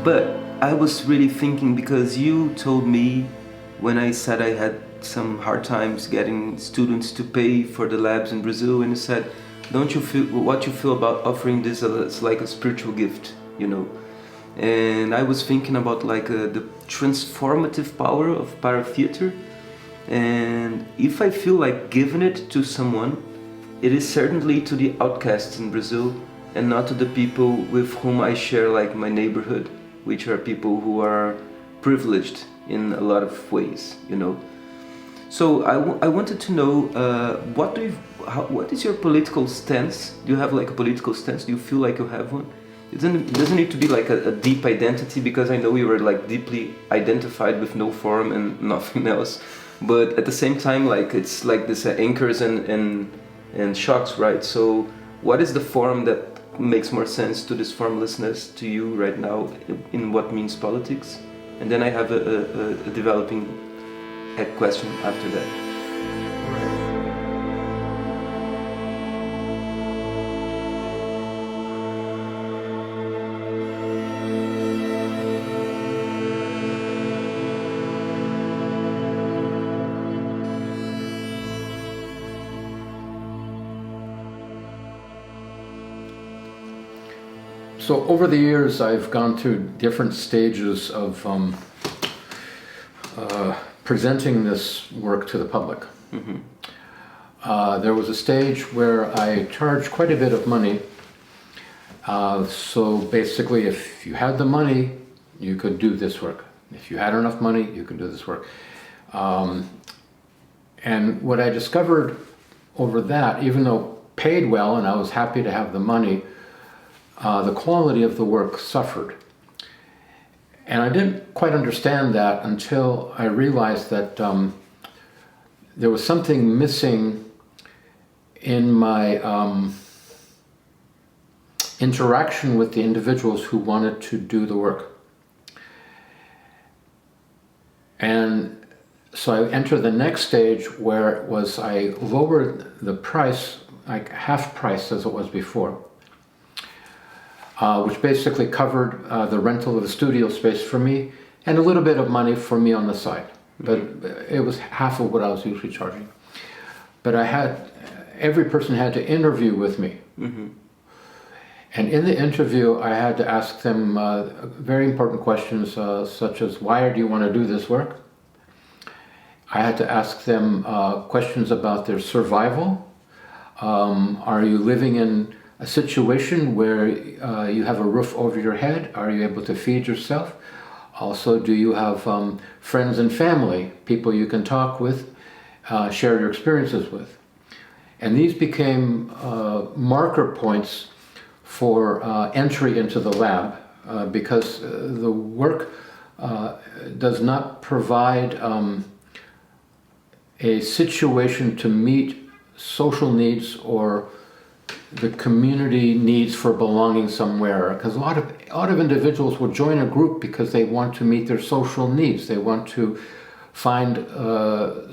But I was really thinking, because you told me when I said I had some hard times getting students to pay for the labs in Brazil, and you said, don't you feel what you feel about offering this as like a spiritual gift, you know? And I was thinking about like the transformative power of ParaTheatre, and if I feel like giving it to someone, it is certainly to the outcasts in Brazil and not to the people with whom I share like my neighborhood, which are people who are privileged in a lot of ways, you know. So I wanted to know what is your political stance? Do you have like a political stance? Do you feel like you have one? It doesn't need to be like a deep identity, because I know you were like deeply identified with no form and nothing else. But at the same time, like it's like this anchors and shocks, right? So what is the form that makes more sense to this formlessness to you right now in what means politics? And then I have a developing question after that. So over the years, I've gone through different stages of presenting this work to the public. Mm-hmm. There was a stage where I charged quite a bit of money. So basically, if you had the money, you could do this work. If you had enough money, you could do this work. And what I discovered over that, even though paid well and I was happy to have the money, the quality of the work suffered. And I didn't quite understand that until I realized that there was something missing in my interaction with the individuals who wanted to do the work. And so I entered the next stage, where it was I lowered the price, like half price as it was before. Which basically covered the rental of the studio space for me and a little bit of money for me on the side. But it was half of what I was usually charging. But every person had to interview with me. Mm-hmm. And in the interview, I had to ask them very important questions, such as, why do you want to do this work? I had to ask them questions about their survival. Are you living in a situation where you have a roof over your head? Are you able to feed yourself? Also, do you have friends and family, people you can talk with, share your experiences with? And these became marker points for entry into the lab, because the work does not provide a situation to meet social needs or the community needs for belonging somewhere, because a lot of individuals will join a group because they want to meet their social needs. They want to find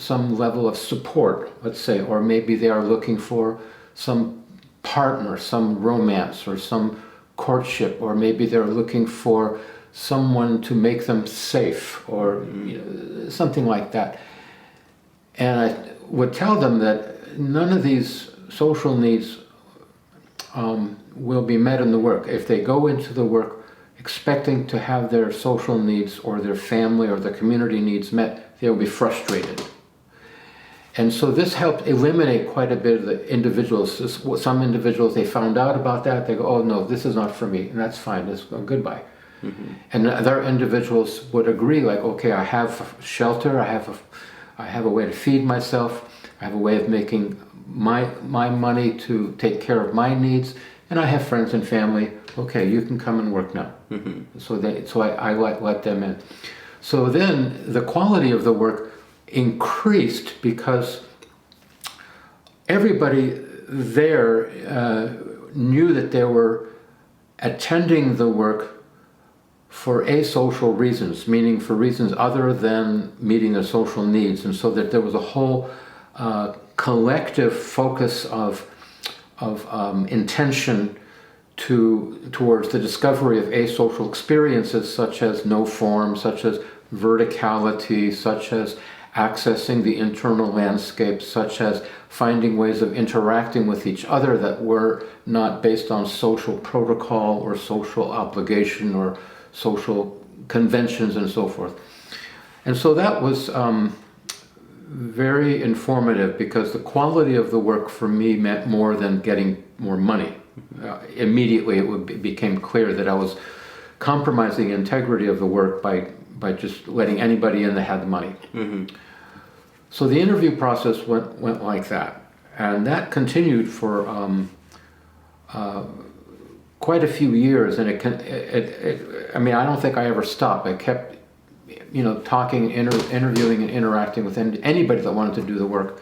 some level of support, let's say, or maybe they are looking for some partner, some romance or some courtship, or maybe they're looking for someone to make them safe, or something like that. And I would tell them that none of these social needs will be met in the work. If they go into the work expecting to have their social needs or their family or the community needs met, they'll be frustrated. And so this helped eliminate quite a bit of the individuals. Some individuals, they found out about that, they go, oh no, this is not for me, and that's fine, that's goodbye. Mm-hmm. And other individuals would agree, like, okay, I have shelter, I have a way to feed myself, I have a way of making my money to take care of my needs, and I have friends and family. Okay, you can come and work now. Mm-hmm. So I let them in. So then the quality of the work increased because everybody there knew that they were attending the work for asocial reasons, meaning for reasons other than meeting their social needs, and so that there was a whole collective focus of intention towards the discovery of asocial experiences such as no form, such as verticality, such as accessing the internal landscape, such as finding ways of interacting with each other that were not based on social protocol or social obligation or social conventions and so forth. And so that was very informative, because the quality of the work for me meant more than getting more money. Immediately it became clear that I was compromising the integrity of the work by just letting anybody in that had the money. Mm-hmm. So the interview process went like that, and that continued for quite a few years. And I mean, I don't think I ever stopped. I kept, talking, interviewing, and interacting with anybody that wanted to do the work,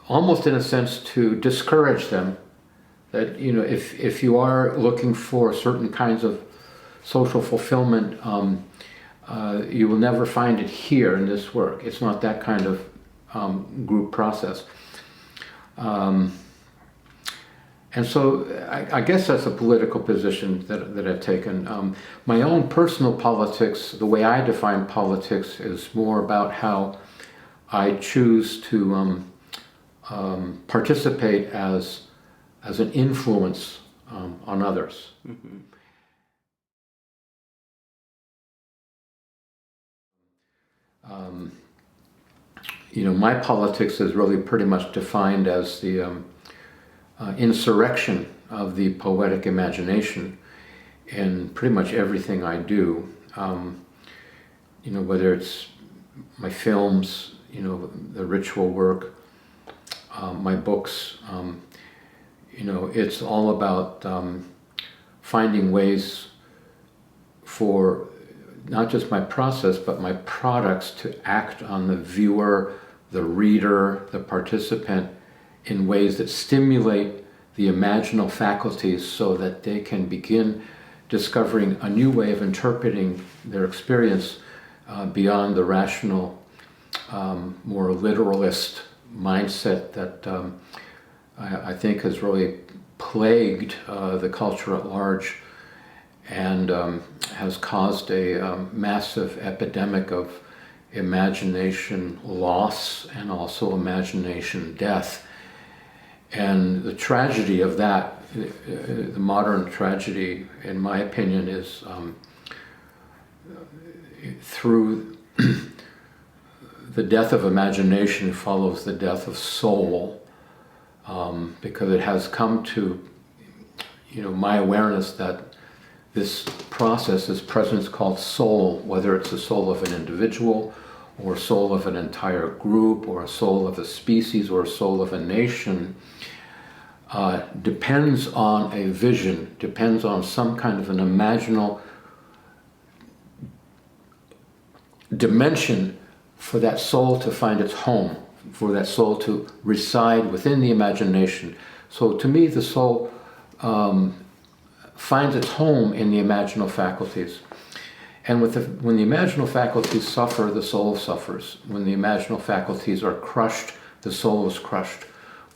almost in a sense to discourage them. That if you are looking for certain kinds of social fulfillment, you will never find it here in this work. It's not that kind of group process. And so I guess that's a political position that I've taken. My own personal politics, the way I define politics, is more about how I choose to participate as an influence on others. Mm-hmm. My politics is really pretty much defined as the insurrection of the poetic imagination in pretty much everything I do. Whether it's my films, the ritual work, my books, it's all about finding ways for not just my process, but my products to act on the viewer, the reader, the participant in ways that stimulate the imaginal faculties so that they can begin discovering a new way of interpreting their experience beyond the rational, more literalist mindset that I think has really plagued the culture at large, and has caused a massive epidemic of imagination loss and also imagination death. And the tragedy of that, the modern tragedy, in my opinion, is through the death of imagination follows the death of soul, because it has come to, my awareness that this process, this presence called soul, whether it's the soul of an individual or soul of an entire group or a soul of a species or a soul of a nation, depends on a vision, depends on some kind of an imaginal dimension for that soul to find its home, for that soul to reside within the imagination. So to me, the soul finds its home in the imaginal faculties. And when the imaginal faculties suffer, the soul suffers. When the imaginal faculties are crushed, the soul is crushed.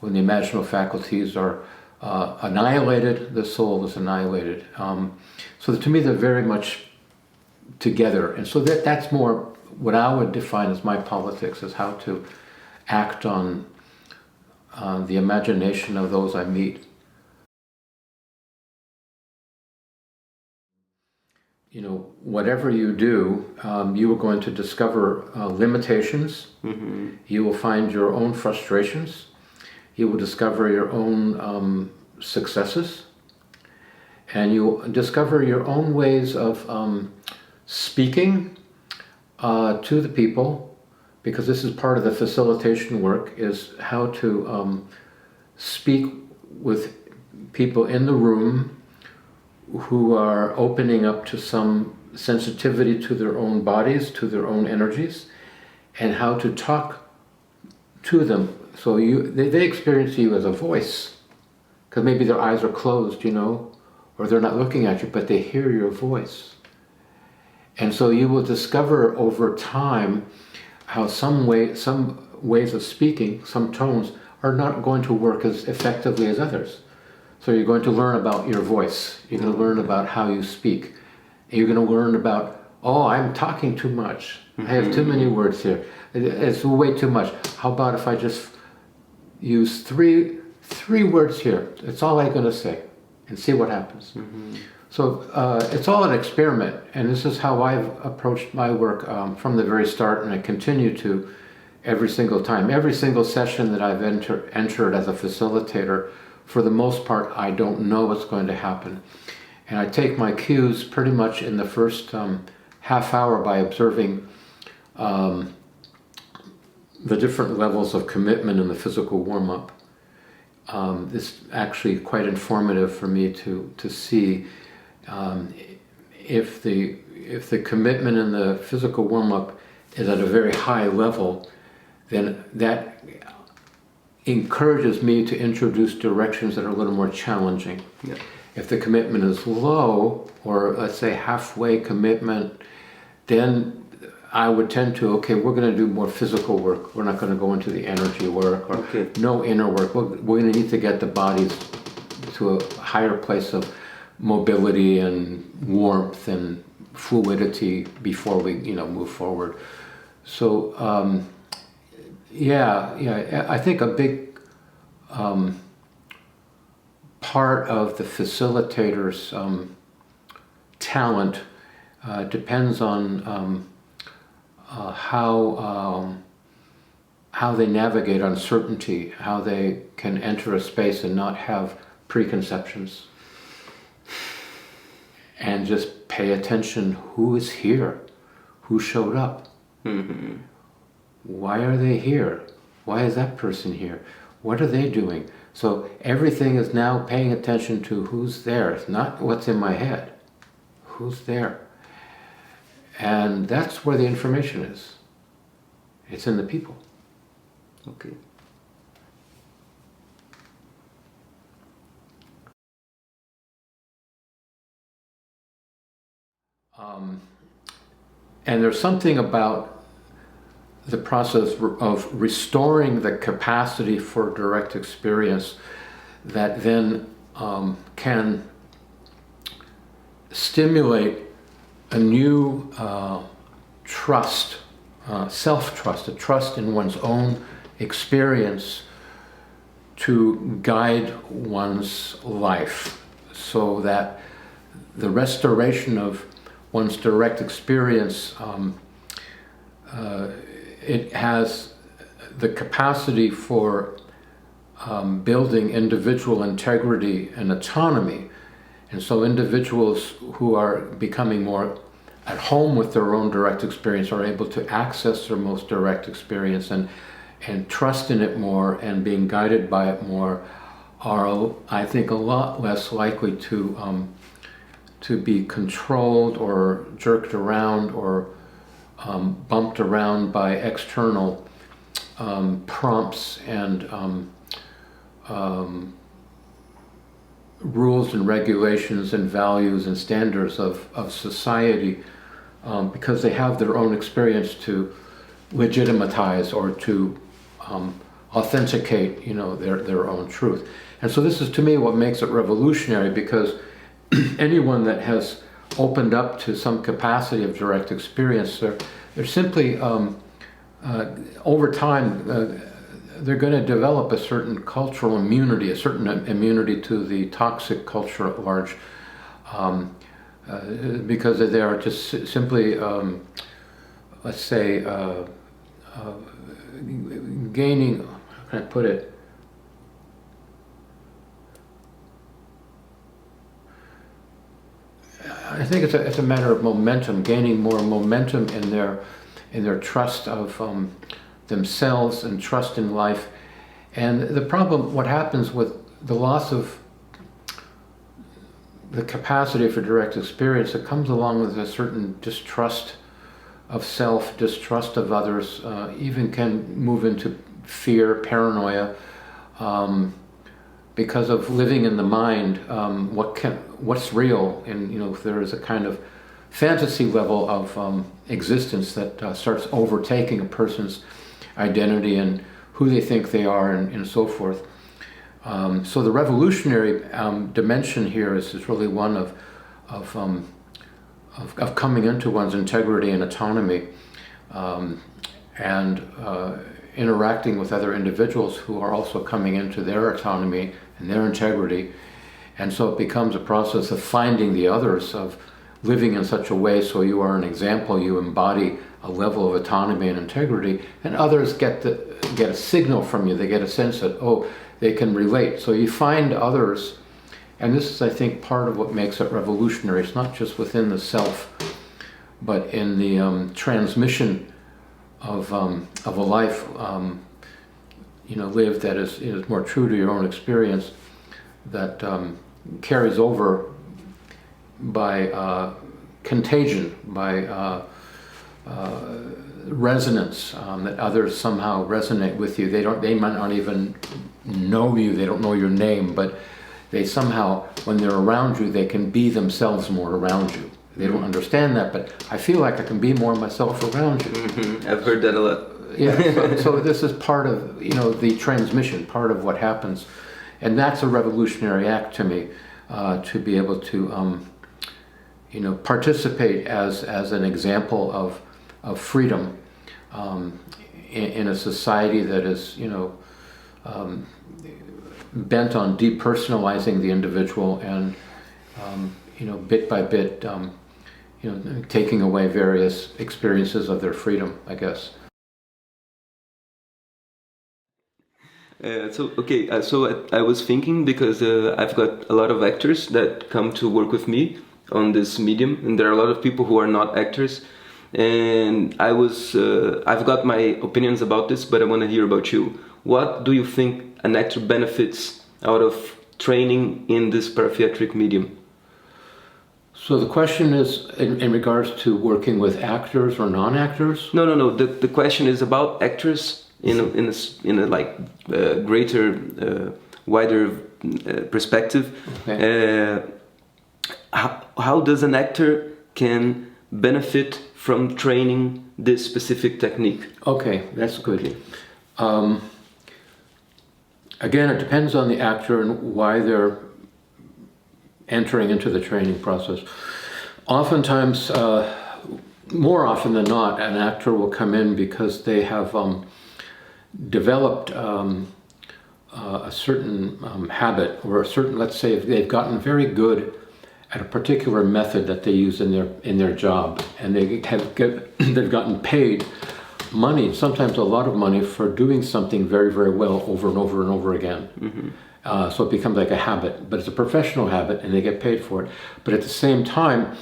When the imaginal faculties are annihilated, the soul is annihilated. So to me, they're very much together. And so that's more what I would define as my politics, is how to act on the imagination of those I meet. Whatever you do, you are going to discover limitations. Mm-hmm. You will find your own frustrations. You will discover your own successes. And you'll discover your own ways of speaking to the people, because this is part of the facilitation work, is how to speak with people in the room who are opening up to some sensitivity to their own bodies, to their own energies, and how to talk to them. So they experience you as a voice, because maybe their eyes are closed, or they're not looking at you, but they hear your voice. And so you will discover over time how some ways of speaking, some tones, are not going to work as effectively as others. So you're going to learn about your voice. You're going to learn about how you speak. You're going to learn about, oh, I'm talking too much. I have too many words here. It's way too much. How about if I just use three words here? That's all I'm going to say, and see what happens. So it's all an experiment, and this is how I've approached my work from the very start, and I continue to every single time. Every single session that I've entered as a facilitator, for the most part, I don't know what's going to happen. And I take my cues pretty much in the first half hour by observing the different levels of commitment in the physical warm-up. This is actually quite informative for me to see if the commitment in the physical warm-up is at a very high level, then that encourages me to introduce directions that are a little more challenging. Yeah. If the commitment is low, or let's say halfway commitment, then I would tend to, okay, we're going to do more physical work. We're not going to go into the energy work or no inner work. We're going to need to get the bodies to a higher place of mobility and warmth and fluidity before we, move forward. So, I think a big part of the facilitator's talent depends on how they navigate uncertainty, how they can enter a space and not have preconceptions, and just pay attention. Who is here? Who showed up? Why are they here? Why is that person here? What are they doing? So everything is now paying attention to who's there. It's not what's in my head. Who's there? And that's where the information is. It's in the people. Okay. And there's something about the process of restoring the capacity for direct experience that then can stimulate a new trust, self-trust, a trust in one's own experience to guide one's life, so that the restoration of one's direct experience, it has the capacity for building individual integrity and autonomy. And so individuals who are becoming more at home with their own direct experience are able to access their most direct experience and trust in it more and being guided by it more, are, I think, a lot less likely to be controlled or jerked around or bumped around by external prompts and rules and regulations and values and standards of society, because they have their own experience to legitimatize or to authenticate, their own truth. And so this is, to me, what makes it revolutionary, because anyone that has opened up to some capacity of direct experience, they're simply, over time, they're going to develop a certain cultural immunity, a certain immunity to the toxic culture at large, because they are just simply, let's say, gaining, how can I put it? I think it's a matter of momentum, gaining more momentum in their trust of themselves and trust in life. And the problem, what happens with the loss of the capacity for direct experience, it comes along with a certain distrust of self, distrust of others, even can move into fear, paranoia, because of living in the mind. What's real? And if there is a kind of fantasy level of existence that starts overtaking a person's identity and who they think they are, and so forth. So the revolutionary dimension here is really one of coming into one's integrity and autonomy, and interacting with other individuals who are also coming into their autonomy and their integrity. And so it becomes a process of finding the others, of living in such a way so you are an example, you embody a level of autonomy and integrity, and others get a signal from you, they get a sense that, oh, they can relate. So you find others, and this is, I think, part of what makes it revolutionary. It's not just within the self, but in the transmission of a life, lived that is more true to your own experience, that carries over by contagion, by resonance, that others somehow resonate with you. They might not even know you, they don't know your name, but they somehow, when they're around you, they can be themselves more around you. They don't understand that, but I feel like I can be more myself around you. Mm-hmm. I've heard that a lot. Yeah, so this is part of, the transmission, part of what happens. And that's a revolutionary act to me, to be able to, participate as an example of freedom in a society that is, bent on depersonalizing the individual and, bit by bit, taking away various experiences of their freedom, I guess. So I was thinking, because I've got a lot of actors that come to work with me on this medium, and there are a lot of people who are not actors, and I've got my opinions about this, but I want to hear about you. What do you think an actor benefits out of training in this paratheatric medium? So the question is in regards to working with actors or non-actors? No. The question is about actors in a greater, wider perspective. Okay. How does an actor can benefit from training this specific technique? Okay, that's good. Again, it depends on the actor and why they're entering into the training process. Oftentimes, more often than not, an actor will come in because they have developed a certain habit, or a certain, let's say, they've gotten very good at a particular method that they use in their job, and they've gotten paid money, sometimes a lot of money, for doing something very, very well over and over and over again. Mm-hmm. So it becomes like a habit, but it's a professional habit and they get paid for it. But at the same time,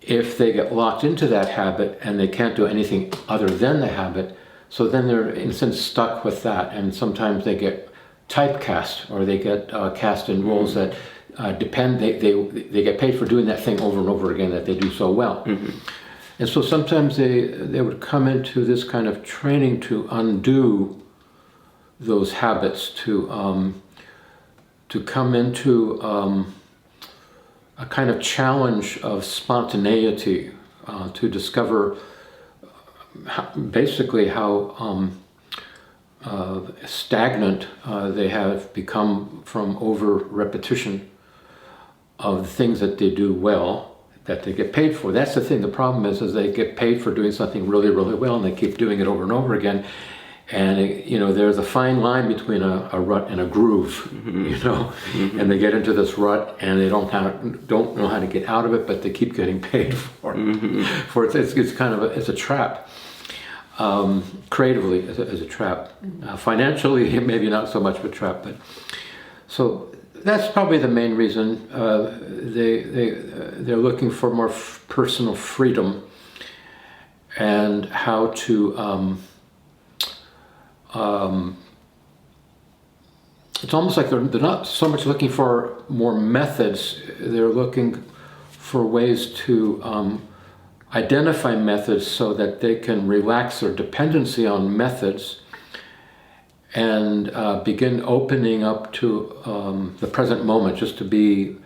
if they get locked into that habit and they can't do anything other than the habit, so then they're in a sense stuck with that, and sometimes they get typecast, or they get cast in roles that they get paid for doing that thing over and over again that they do so well. Mm-hmm. And so sometimes they would come into this kind of training to undo those habits, to come into a kind of challenge of spontaneity, to discover basically how stagnant they have become from over repetition of the things that they do well, that they get paid for. That's the thing. The problem is they get paid for doing something really, really well, and they keep doing it over and over again. And there's a fine line between a rut and a groove, mm-hmm. Mm-hmm. And they get into this rut and they don't know how to get out of it, but they keep getting paid for it. Mm-hmm. It's kind of it's a trap. Creatively, as a trap. Financially, maybe not so much of a trap, but so that's probably the main reason. They're looking for more personal freedom, and how to. It's almost like they're not so much looking for more methods. They're looking for ways to identify methods so that they can relax their dependency on methods and begin opening up to the present moment, just to be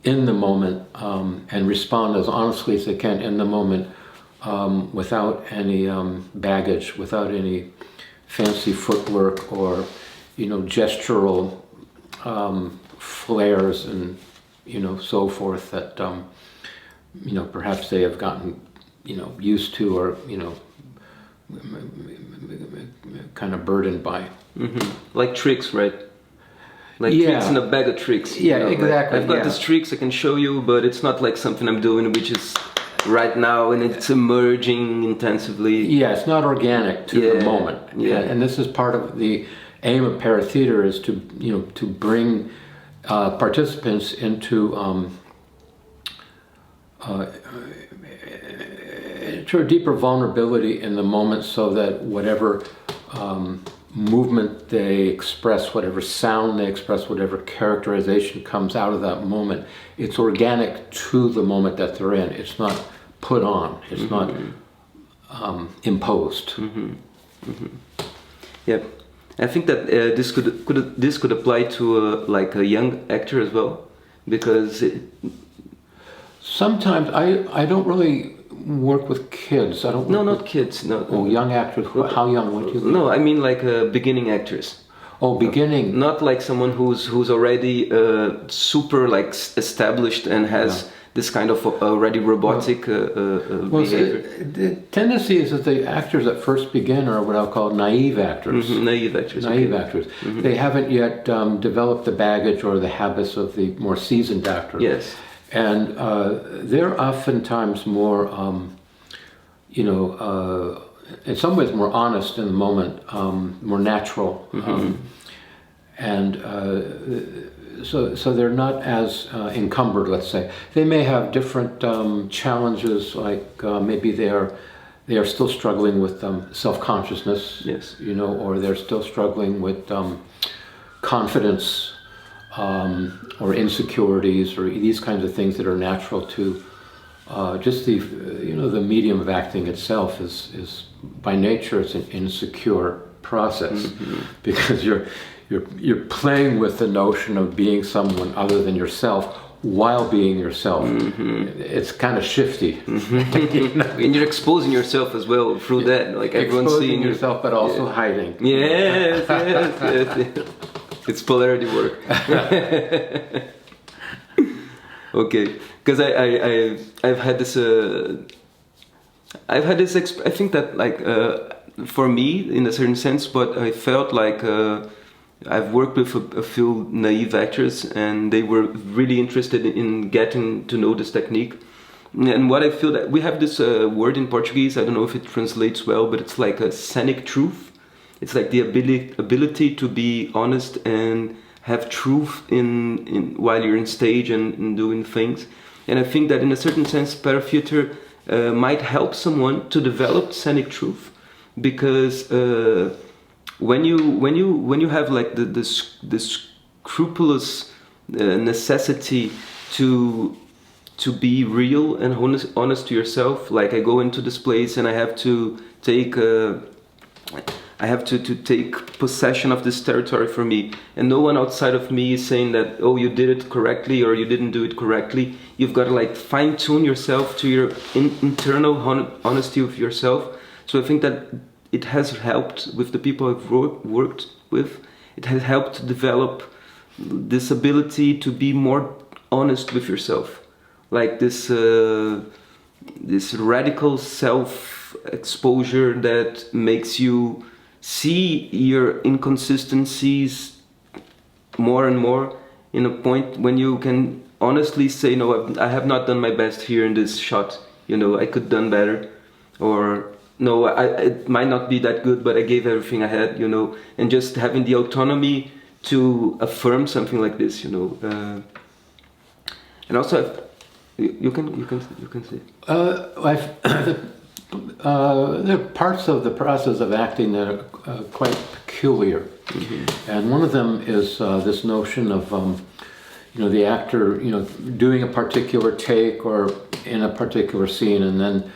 in the moment and respond as honestly as they can in the moment, without any baggage, without any fancy footwork or gestural flares and so forth that perhaps they have gotten used to or kind of burdened by. Like tricks, right? Like Yeah. tricks in a bag of tricks. Yeah, like, exactly, I've got yeah. these tricks I can show you, but it's not like something I'm doing which is right now and it's emerging intensively. Yeah, it's not organic to the Yeah, moment. yeah. And this is part of the aim of ParaTheatre is to bring participants into to a deeper vulnerability in the moment, so that whatever movement they express, whatever sound they express, whatever characterization comes out of that moment, it's organic to the moment that they're in. It's not put on. It's not imposed. Yeah, I think that this could apply to like a young actor as well, because Sometimes I don't really work with kids. I don't. no, work not with, kids, no. Oh, young actors. How young? What do you? No, I mean like beginning actors. Oh, beginning. Not like someone who's already super like established and has this kind of already robotic behavior. The tendency is that the actors that first begin are what I'll call naive actors. Naive actors. Naive okay. actors. They haven't yet developed the baggage or the habits of the more seasoned actor. Yes. And they're oftentimes more, in some ways more honest in the moment, more natural. So they're not as encumbered, let's say. They may have different challenges, like maybe they are still struggling with self-consciousness, Yes. or they're still struggling with confidence, or insecurities, or these kinds of things that are natural to just the medium of acting itself is by nature it's an insecure process, because you're playing with the notion of being someone other than yourself while being yourself. It's kind of shifty. And you're exposing yourself as well through that, like everyone's Exposing seeing yourself, but also hiding. Yes, yes. It's polarity work. Okay, because I've had this I think that like for me in a certain sense, but I felt like I've worked with a few naive actors and they were really interested in getting to know this technique. And what I feel that we have this word in Portuguese, I don't know if it translates well, but it's like a scenic truth. It's like the ability to be honest and have truth in while you're in stage and doing things. And I think that in a certain sense, ParaTheatre might help someone to develop scenic truth, because when you have like the scrupulous necessity to be real and honest to yourself, like I go into this place and I have to take to take possession of this territory for me, and no one outside of me is saying that, oh, you did it correctly or you didn't do it correctly. You've got to like fine tune yourself to your internal honesty with yourself. So I think that it has helped with the people I've worked with. It has helped to develop this ability to be more honest with yourself, like this radical self-exposure that makes you see your inconsistencies more and more, in a point when you can honestly say, no, I have not done my best here in this shot, I could done better, or no, it might not be that good, but I gave everything I had, and just having the autonomy to affirm something like this, and also you can say. There are parts of the process of acting that are quite peculiar, and one of them is this notion of the actor doing a particular take or in a particular scene, and then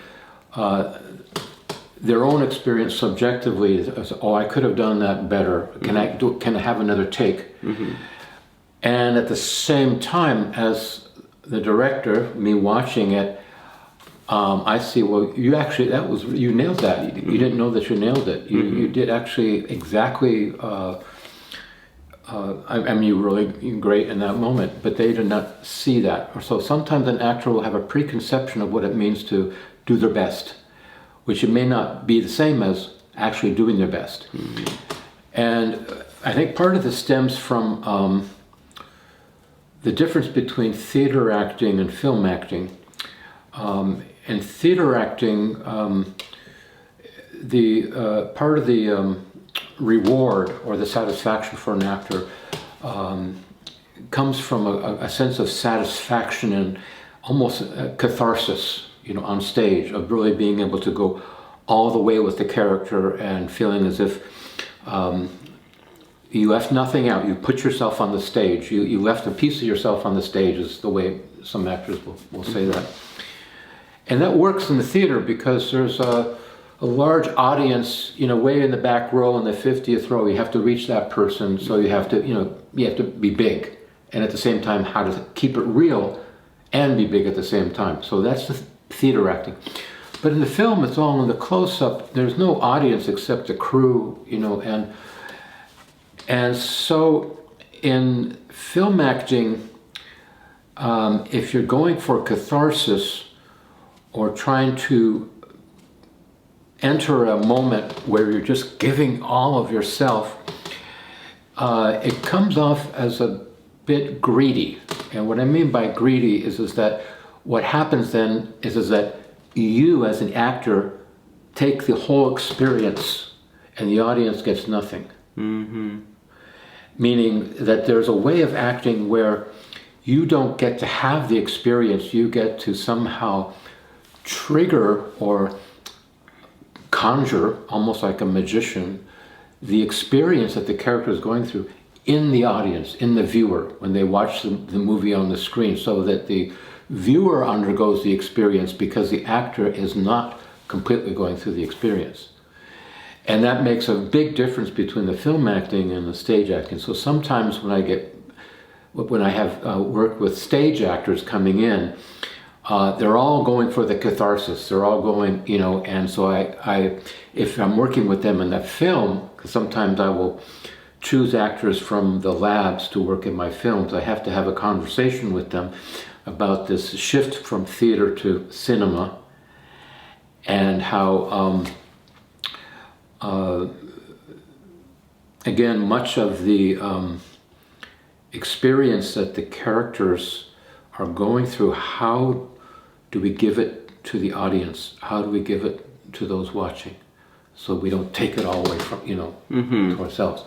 their own experience subjectively is, oh, I could have done that better. Can I have another take? And at the same time as the director, me watching it, I see, well, you nailed that. You didn't know that you nailed it. You did actually exactly I mean, you were really great in that moment, but they did not see that. So sometimes an actor will have a preconception of what it means to do their best, which it may not be the same as actually doing their best. And I think part of this stems from the difference between theater acting and film acting. In theater acting, the part of the reward or the satisfaction for an actor comes from a sense of satisfaction and almost a catharsis, on stage, of really being able to go all the way with the character and feeling as if you left nothing out. You put yourself on the stage. You left a piece of yourself on the stage, is the way some actors will say that. And that works in the theater because there's a large audience, way in the back row, in the 50th row. You have to reach that person, so you have to be big, and at the same time, how to keep it real and be big at the same time. So that's the theater acting. But in the film, it's all in the close-up. There's no audience except the crew, and so in film acting, if you're going for catharsis or trying to enter a moment where you're just giving all of yourself, it comes off as a bit greedy. And what I mean by greedy is that what happens then is that you as an actor take the whole experience and the audience gets nothing. Mm-hmm. Meaning that there's a way of acting where you don't get to have the experience, you get to somehow trigger or conjure, almost like a magician, the experience that the character is going through in the audience, in the viewer, when they watch the movie on the screen, so that the viewer undergoes the experience because the actor is not completely going through the experience. And that makes a big difference between the film acting and the stage acting. So sometimes when I have worked with stage actors coming in, they're all going for the catharsis. They're all going, and so if I'm working with them in that film, because sometimes I will choose actors from the labs to work in my films, I have to have a conversation with them about this shift from theater to cinema and how, again, much of the experience that the characters are going through, how do we give it to the audience? How do we give it to those watching? So we don't take it all away from, to ourselves.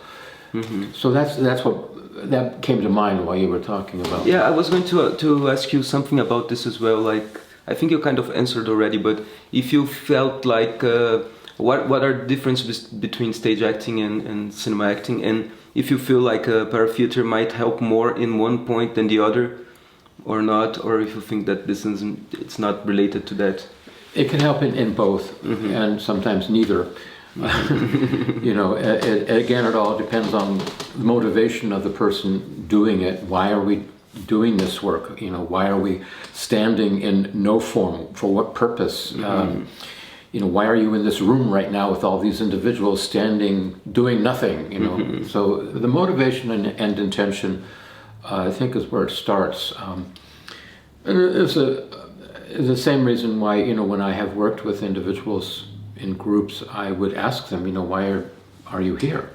Mm-hmm. So that came to mind while you were talking about. Yeah, I was going to ask you something about this as well. Like, I think you kind of answered already, but if you felt like, what are the differences between stage acting and cinema acting, and if you feel like a paratheater might help more in one point than the other, or not, or if you think that it's not related to that. It can help in both, mm-hmm. and sometimes neither. Again, it all depends on the motivation of the person doing it. Why are we doing this work? Why are we standing in no form? For what purpose? Mm-hmm. Why are you in this room right now with all these individuals standing, doing nothing? Mm-hmm. So the motivation and intention, I think, is where it starts. It's the same reason why, when I have worked with individuals in groups, I would ask them, why are you here?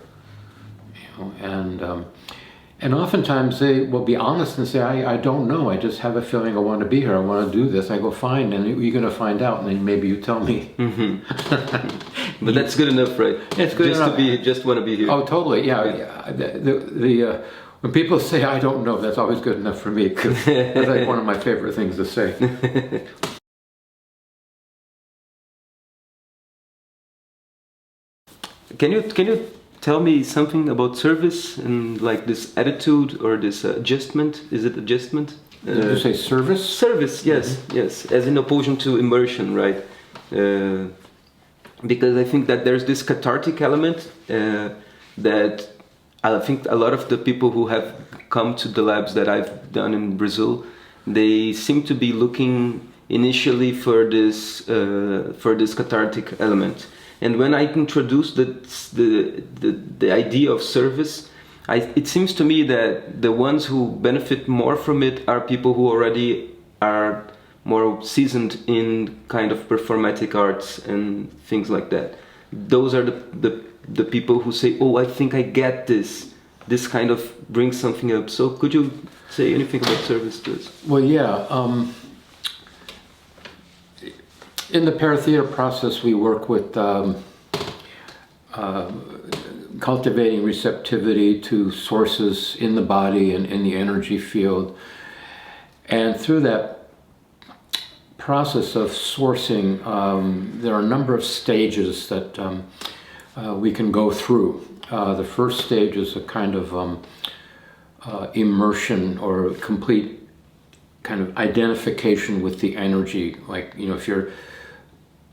And oftentimes they will be honest and say, I don't know, I just have a feeling I want to be here, I want to do this. I go, fine, and you're going to find out, and then maybe you tell me. Mm-hmm. But that's good enough, right? It's good enough. Just want to be here. Oh, totally, yeah. When people say, I don't know, that's always good enough for me, because that's like one of my favorite things to say. Can you tell me something about service and like this attitude or this adjustment? Is it adjustment? Did you say service? Service, yes, mm-hmm. Yes, as in opposition to immersion, right? Because I think that there's this cathartic element that I think a lot of the people who have come to the labs that I've done in Brazil, they seem to be looking initially for this cathartic element. And when I introduced the idea of service, it seems to me that the ones who benefit more from it are people who already are more seasoned in kind of performatic arts and things like that. Those are the people who say, oh, I think I get this. This kind of brings something up. So could you say anything about service to this? Well, yeah. In the ParaTheatre process, we work with cultivating receptivity to sources in the body and in the energy field. And through that process of sourcing, there are a number of stages that we can go through. The first stage is a kind of immersion or complete kind of identification with the energy. Like, you know, if you're,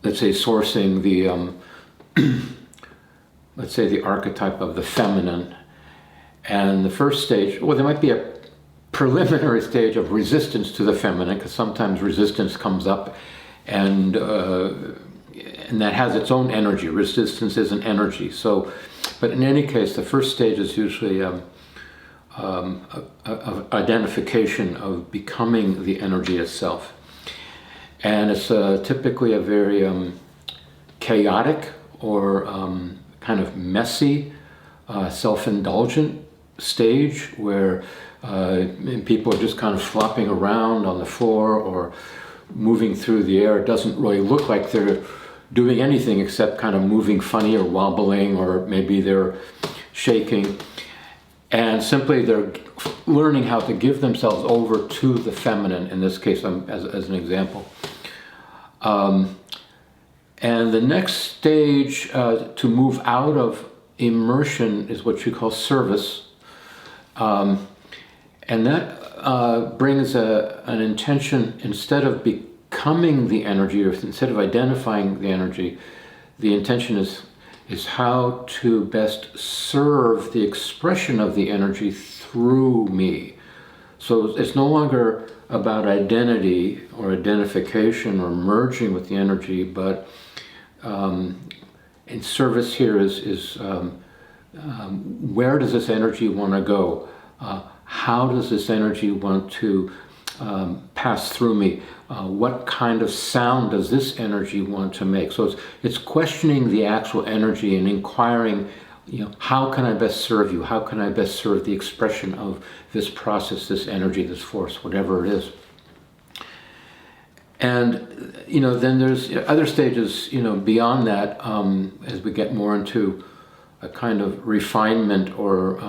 let's say, sourcing the, let's say, the archetype of the feminine, and the first stage, well, there might be a preliminary stage of resistance to the feminine, because sometimes resistance comes up, and that has its own energy. Resistance is an energy. So, but in any case, the first stage is usually of identification, of becoming the energy itself. And it's typically a very chaotic or kind of messy, self-indulgent stage where people are just kind of flopping around on the floor or moving through the air. It doesn't really look like they're doing anything except kind of moving funny or wobbling, or maybe they're shaking. And simply they're learning how to give themselves over to the feminine, in this case, as an example. And the next stage to move out of immersion is what you call service. And that brings an intention, instead of becoming the energy, or instead of identifying the energy, the intention is how to best serve the expression of the energy through me. So it's no longer about identity or identification or merging with the energy, but in service here is where does this energy want to go? How does this energy want to pass through me? What kind of sound does this energy want to make? So it's questioning the actual energy and inquiring, you know, how can I best serve you? How can I best serve the expression of this process, this energy, this force, whatever it is? And, you know, then there's other stages, you know, beyond that, as we get more into a kind of refinement or,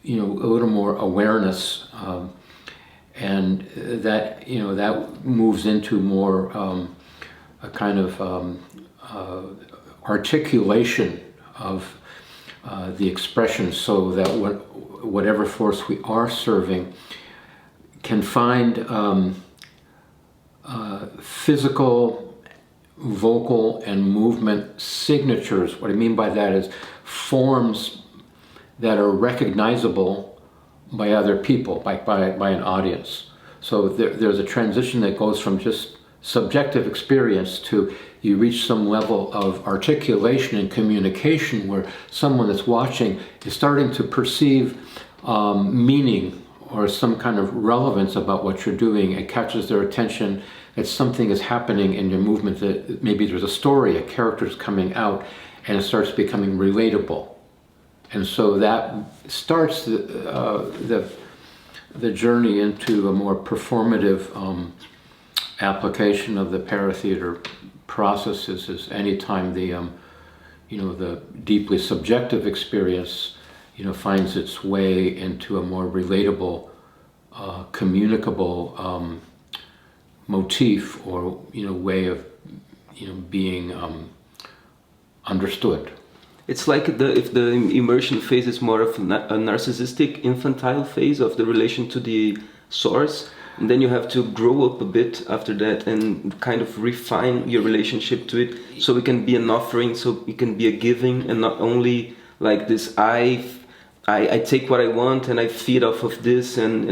you know, a little more awareness, and that, you know, that moves into more a kind of articulation of the expression, so that whatever force we are serving can find physical, vocal, and movement signatures. What I mean by that is forms that are recognizable by other people, by an audience. So there's a transition that goes from just subjective experience to you reach some level of articulation and communication where someone that's watching is starting to perceive meaning or some kind of relevance about what you're doing. It catches their attention that something is happening in your movement, that maybe there's a story, a character's coming out, and it starts becoming relatable. And so that starts the journey into a more performative application of the paratheater processes. Is anytime the you know, the deeply subjective experience, you know, finds its way into a more relatable, communicable motif, or, you know, way of, you know, being understood. It's like if the immersion phase is more of a narcissistic, infantile phase of the relation to the source, and then you have to grow up a bit after that and kind of refine your relationship to it, so it can be an offering, so it can be a giving, and not only like this I take what I want and I feed off of this, and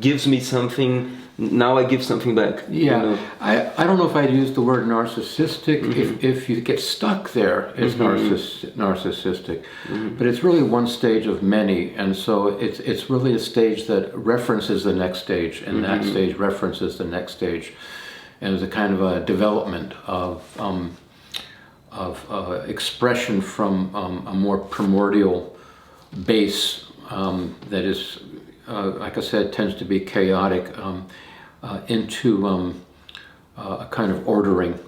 gives me something, now I give something back. Yeah, you know? I don't know if I'd use the word narcissistic. If you get stuck there, it's narcissistic. But it's really one stage of many, and so it's really a stage that references the next stage, and that stage references the next stage, and it's a kind of a development of expression from a more primordial base that is, like I said, tends to be chaotic, into a kind of ordering.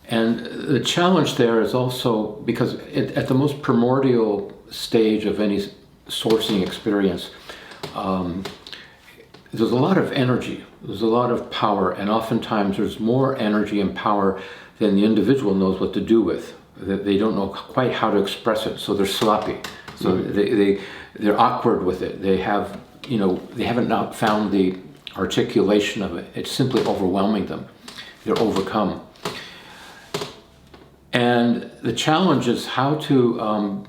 And the challenge there is also because at the most primordial stage of any sourcing experience, there's a lot of energy, there's a lot of power, and oftentimes there's more energy and power than the individual knows what to do with. They don't know quite how to express it, so they're sloppy. So they're awkward with it. They have, they haven't not found the articulation of it. It's simply overwhelming them. They're overcome. And the challenge is how to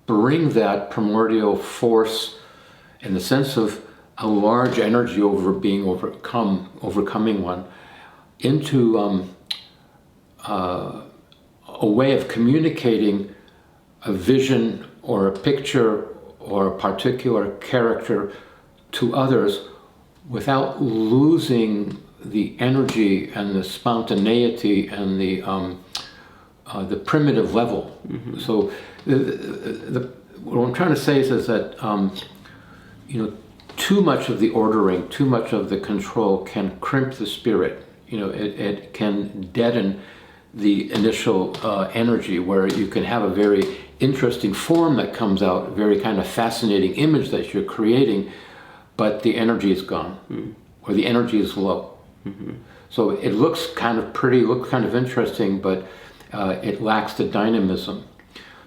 bring that primordial force, in the sense of a large energy overcoming one, into a way of communicating a vision or a picture or a particular character to others without losing the energy and the spontaneity and the primitive level. So what I'm trying to say is that too much of the ordering, too much of the control can crimp the spirit. It can deaden the initial energy, where you can have a very interesting form that comes out, a very kind of fascinating image that you're creating, but the energy is gone, or the energy is low. So it looks kind of pretty, looks kind of interesting, but it lacks the dynamism.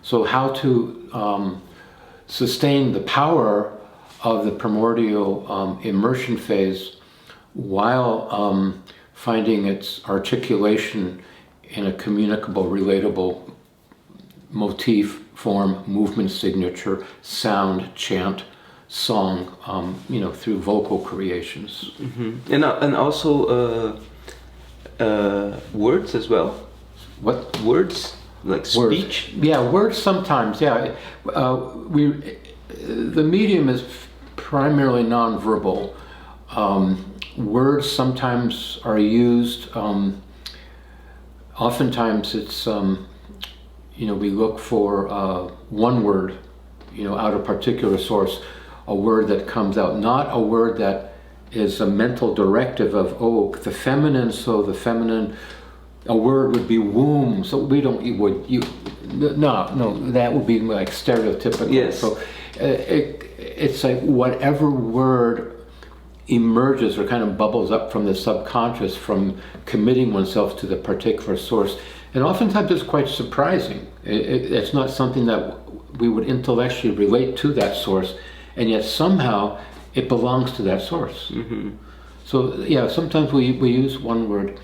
So how to sustain the power of the primordial immersion phase while finding its articulation in a communicable, relatable motif, form, movement signature, sound, chant, song, through vocal creations. And also words as well. What? Words? Like speech? Words. Yeah, words sometimes, yeah. The medium is primarily nonverbal. Words sometimes are used. Oftentimes it's, we look for one word, out of a particular source, a word that comes out, not a word that is a mental directive of, the feminine, so the feminine, a word would be womb, so we don't, that would be like stereotypical. Yes. So it's like whatever word emerges or kind of bubbles up from the subconscious from committing oneself to the particular source. And oftentimes it's quite surprising. It's not something that we would intellectually relate to that source, and yet somehow it belongs to that source. So yeah, sometimes we use one word.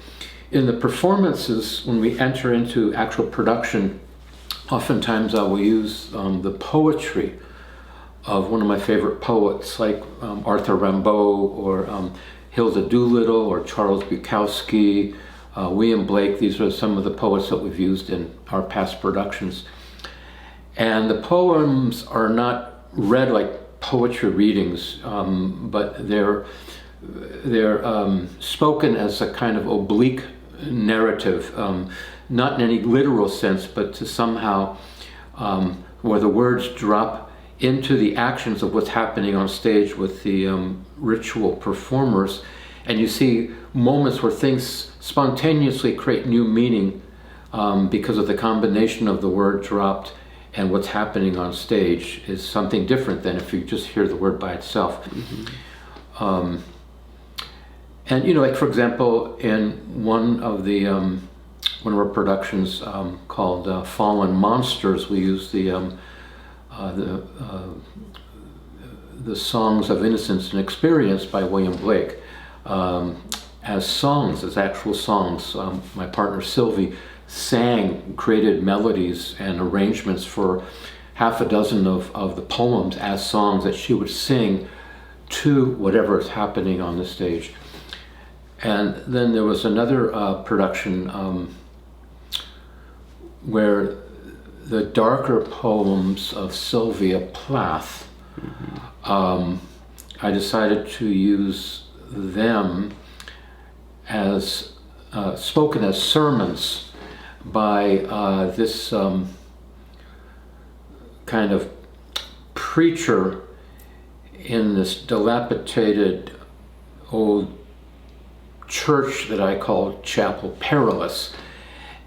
In the performances, when we enter into actual production, oftentimes I will use the poetry of one of my favorite poets, like Arthur Rimbaud, or Hilda Doolittle, or Charles Bukowski, William Blake. These are some of the poets that we've used in our past productions. And the poems are not read like poetry readings, but they're spoken as a kind of oblique narrative, not in any literal sense, but to somehow where the words drop into the actions of what's happening on stage with the ritual performers, and you see moments where things spontaneously create new meaning because of the combination of the word dropped and what's happening on stage is something different than if you just hear the word by itself. And like for example, in one of our productions called Fallen Monsters, we use the Songs of Innocence and Experience by William Blake as songs, as actual songs. My partner Sylvie created melodies and arrangements for half a dozen of the poems as songs that she would sing to whatever is happening on the stage. And then there was another production where the darker poems of Sylvia Plath, I decided to use them as spoken as sermons by this kind of preacher in this dilapidated old church that I called Chapel Perilous.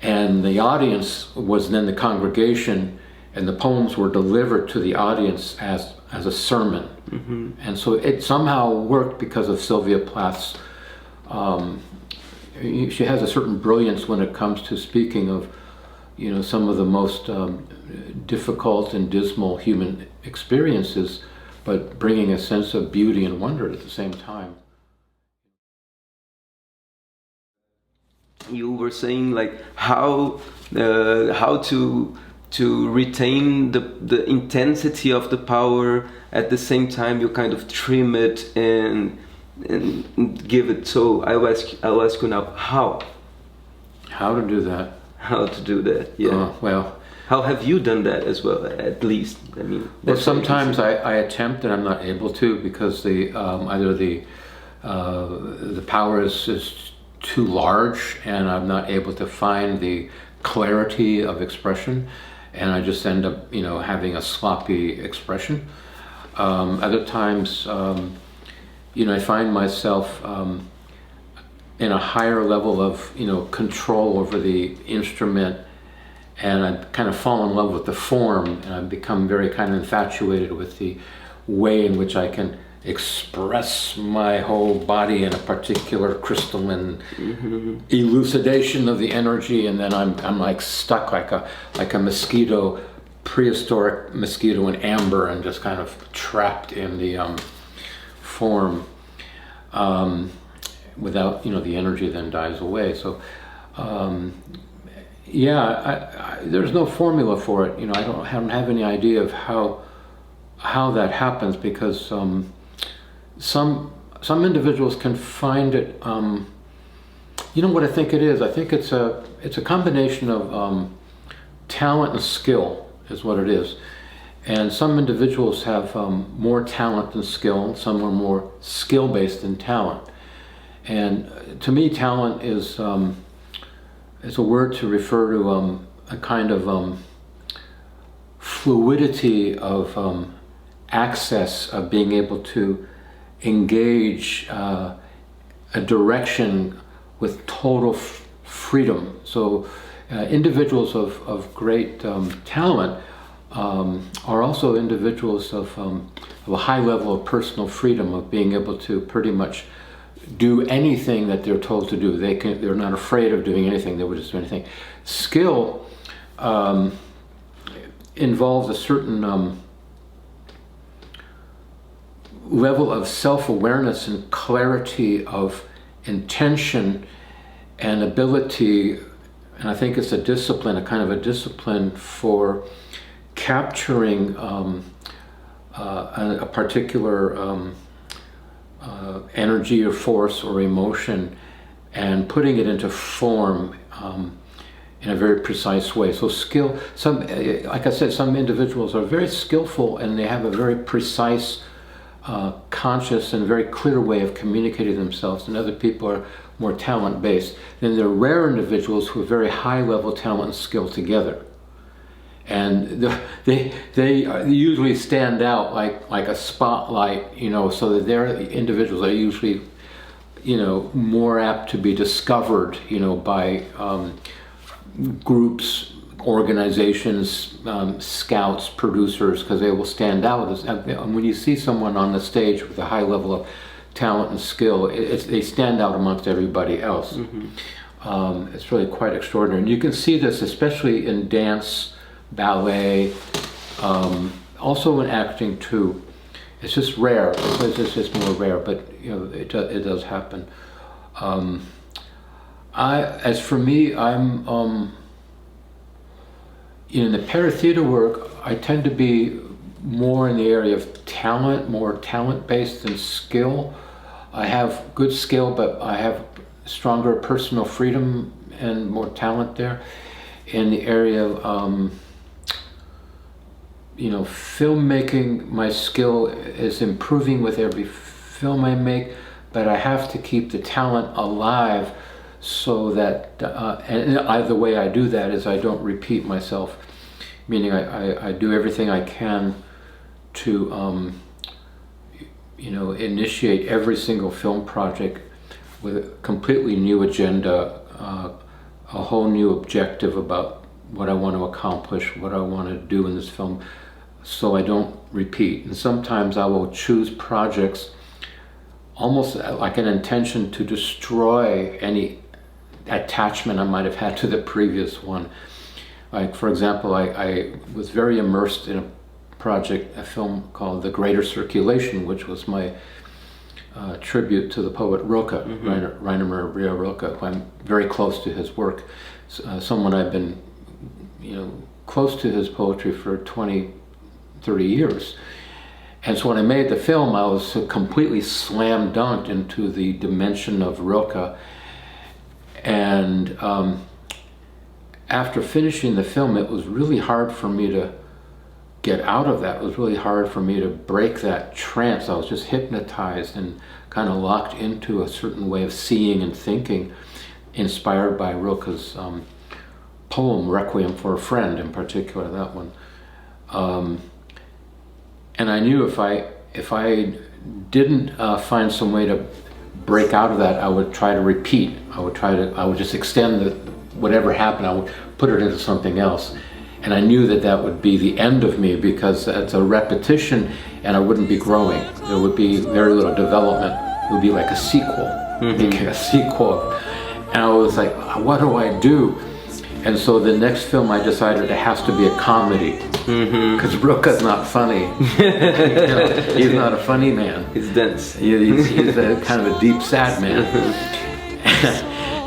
And the audience was then the congregation, and the poems were delivered to the audience as a sermon. And so it somehow worked because of Sylvia Plath's, she has a certain brilliance when it comes to speaking of, you know, some of the most difficult and dismal human experiences, but bringing a sense of beauty and wonder at the same time. You were saying like how to retain the intensity of the power, at the same time you kind of trim it and give it. So I'll ask you now, how to do that. How to do that? Yeah. Well, how have you done that as well? At least, I mean. Well, sometimes I attempt and I'm not able to, because the either the power is too large and I'm not able to find the clarity of expression, and I just end up, you know, having a sloppy expression. Other times, you know, I find myself in a higher level of, you know, control over the instrument, and I kind of fall in love with the form, and I've become very kind of infatuated with the way in which I can express my whole body in a particular crystalline elucidation of the energy, and then I'm like stuck like a mosquito, prehistoric mosquito in amber, and just kind of trapped in the form, without, you know, the energy then dies away. So yeah, there's no formula for it. You know, I don't have any idea of how that happens, because some individuals can find it. You know what I think it is? I think it's a combination of talent and skill is what it is. And some individuals have more talent than skill. Some are more skill-based than talent. And to me, talent is a word to refer to a kind of fluidity of access, of being able to engage a direction with total freedom. So individuals of great talent are also individuals of a high level of personal freedom, of being able to pretty much do anything that they're told to do. They're not afraid of doing anything. They would just do anything. Skill involves a certain level of self-awareness and clarity of intention and ability, and I think it's a discipline, a kind of a discipline for capturing a particular energy or force or emotion and putting it into form in a very precise way. So skill, like I said, some individuals are very skillful and they have a very precise, conscious and very clear way of communicating themselves, and other people are more talent-based. Then there are rare individuals who have very high-level talent and skill together. And they usually stand out like a spotlight, you know, so that their individuals are usually, you know, more apt to be discovered, you know, by groups, organizations, scouts, producers, because they will stand out. And when you see someone on the stage with a high level of talent and skill, they stand out amongst everybody else. It's really quite extraordinary. And you can see this especially in dance, ballet, also in acting too. It's just rare. It's just more rare, but you know, it does happen. As for me, I'm in the ParaTheatre work, I tend to be more in the area of talent, more talent-based than skill. I have good skill, but I have stronger personal freedom and more talent there. In the area of, filmmaking, my skill is improving with every film I make, but I have to keep the talent alive so that, the way I do that is I don't repeat myself, meaning I do everything I can to, initiate every single film project with a completely new agenda, a whole new objective about what I want to accomplish, what I want to do in this film, so I don't repeat. And sometimes I will choose projects almost like an intention to destroy any attachment I might have had to the previous one. Like, for example, I was very immersed in a project, a film called The Greater Circulation, which was my tribute to the poet Rilke, Rainer Maria Rilke. I'm very close to his work. Someone I've been, close to his poetry for 20, 30 years. And so when I made the film, I was completely slam dunked into the dimension of Rilke. And after finishing the film, it was really hard for me to get out of that. It was really hard for me to break that trance. I was just hypnotized and kind of locked into a certain way of seeing and thinking, inspired by Rilke's poem, Requiem for a Friend, in particular, that one. And I knew if I didn't find some way to break out of that, I would try to repeat. I would just extend whatever happened, I would put it into something else. And I knew that would be the end of me, because it's a repetition and I wouldn't be growing. There would be very little development. It would be like a sequel, making a sequel. And I was like, what do I do? And so the next film I decided it has to be a comedy, because Rilke's not funny. He's not a funny man. He's dense. He's a kind of a deep, sad man.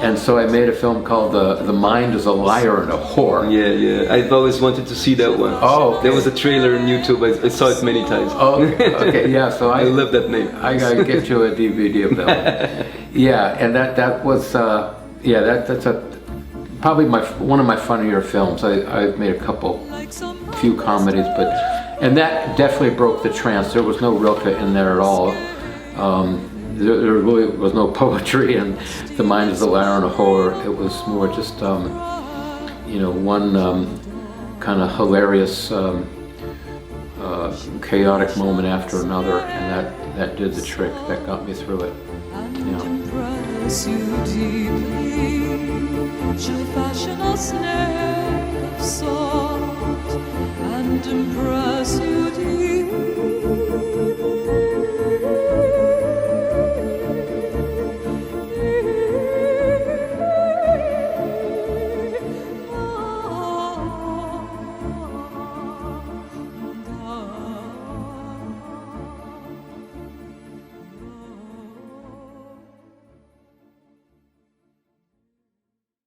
And so I made a film called The Mind is a Liar and a Whore. Yeah. I've always wanted to see that one. Oh, okay. There was a trailer on YouTube. I saw it many times. Oh, okay. Yeah, so I love that name. I gotta get you a DVD of that one. Yeah, and that was that's probably one of my funnier films. I've made a few comedies, and that definitely broke the trance. There was no Rilke in there at all. There really was no poetry, and The Mind is a Liar and a Whore. It was more just, one kind of hilarious, chaotic moment after another, and that did the trick. That got me through it. Impress you deeply, she'll fashion a snare of salt and impress you deeply.